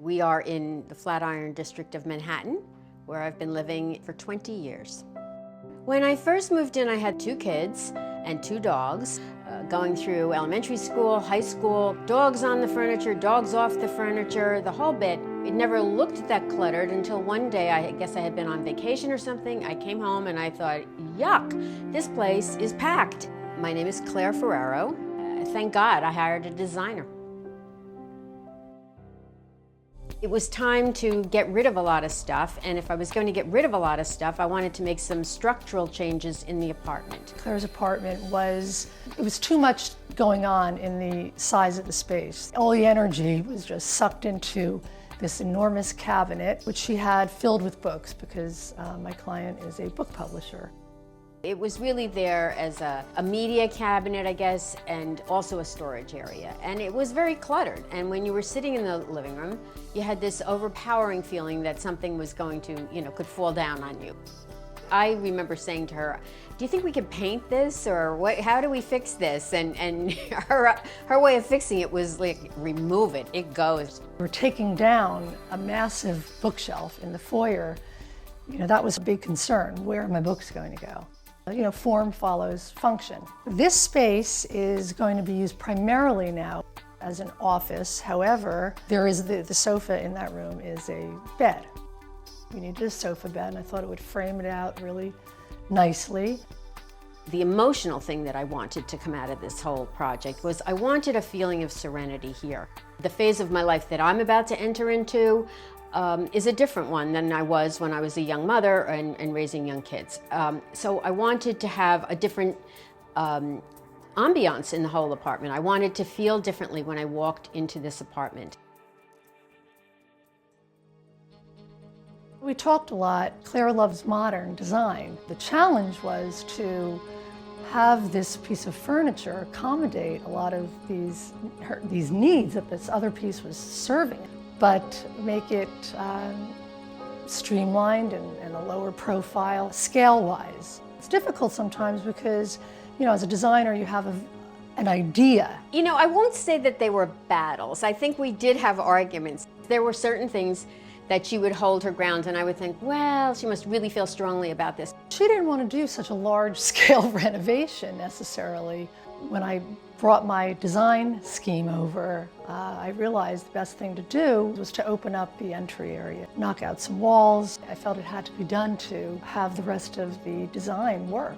We are in the Flatiron district of Manhattan, where I've been living for 20 years. When I first moved in, I had 2 kids and 2 dogs, going through elementary school, high school, dogs on the furniture, dogs off the furniture, the whole bit. It never looked that cluttered until one day, I guess I had been on vacation or something. I came home and I thought, yuck, this place is packed. My name is Clare Ferrero. Thank God I hired a designer. It was time to get rid of a lot of stuff, and if I was going to get rid of a lot of stuff, I wanted to make some structural changes in the apartment. Claire's apartment was too much going on in the size of the space. All the energy was just sucked into this enormous cabinet, which she had filled with books because my client is a book publisher. It was really there as a media cabinet, I guess, and also a storage area. And it was very cluttered. And when you were sitting in the living room, you had this overpowering feeling that something was going to, could fall down on you. I remember saying to her, do you think we could paint this, or how do we fix this? And her way of fixing it was like, remove it, it goes. We're taking down a massive bookshelf in the foyer. That was a big concern. Where are my books going to go? Form follows function. This space is going to be used primarily now as an office. However, there is the sofa in that room is a bed. We needed a sofa bed, and I thought it would frame it out really nicely. The emotional thing that I wanted to come out of this whole project was I wanted a feeling of serenity here. The phase of my life that I'm about to enter into is a different one than I was when I was a young mother and raising young kids. So I wanted to have a different ambiance in the whole apartment. I wanted to feel differently when I walked into this apartment. We talked a lot. Claire loves modern design. The challenge was to have this piece of furniture accommodate a lot of these needs that this other piece was serving, but make it streamlined and a lower profile scale-wise. It's difficult sometimes because, as a designer, you have an idea. I won't say that they were battles. I think we did have arguments. There were certain things that she would hold her ground, and I would think, well, she must really feel strongly about this. She didn't want to do such a large-scale renovation necessarily. When I brought my design scheme over, I realized the best thing to do was to open up the entry area, knock out some walls. I felt it had to be done to have the rest of the design work.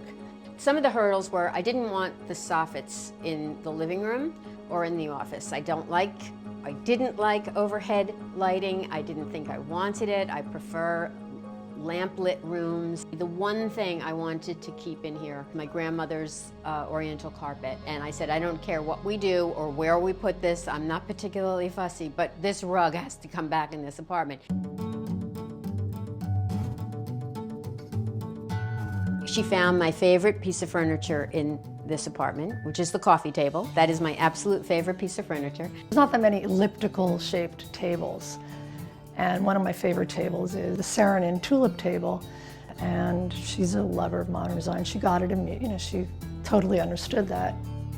Some of the hurdles were I didn't want the soffits in the living room or in the office. I didn't like overhead lighting. I didn't think I wanted it. I prefer lamp-lit rooms. The one thing I wanted to keep in here, my grandmother's oriental carpet, and I said, I don't care what we do or where we put this, I'm not particularly fussy, but this rug has to come back in this apartment. She found my favorite piece of furniture in this apartment, which is the coffee table. That is my absolute favorite piece of furniture. There's not that many elliptical shaped tables. And one of my favorite tables is the serene tulip table. And she's a lover of modern design. She got it immediately. She totally understood that.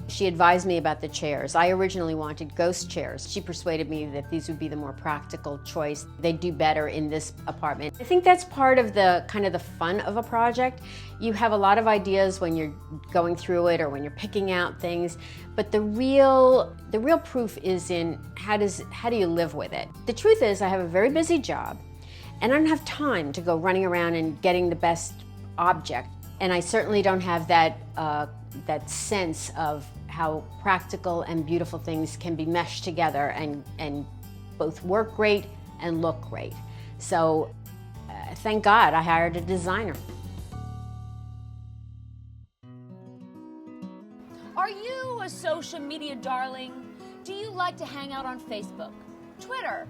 She advised me about the chairs. I originally wanted ghost chairs. She persuaded me that these would be the more practical choice. They'd do better in this apartment. I think that's part of the kind of the fun of a project. You have a lot of ideas when you're going through it or when you're picking out things, but the real proof is in how do you live with it. The truth is I have a very busy job and I don't have time to go running around and getting the best object. And I certainly don't have that sense of how practical and beautiful things can be meshed together and both work great and look great. So thank God I hired a designer. Are you a social media darling? Do you like to hang out on Facebook, Twitter,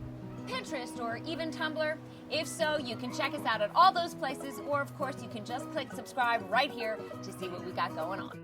Pinterest, or even Tumblr? If so, you can check us out at all those places, or of course you can just click subscribe right here to see what we got going on.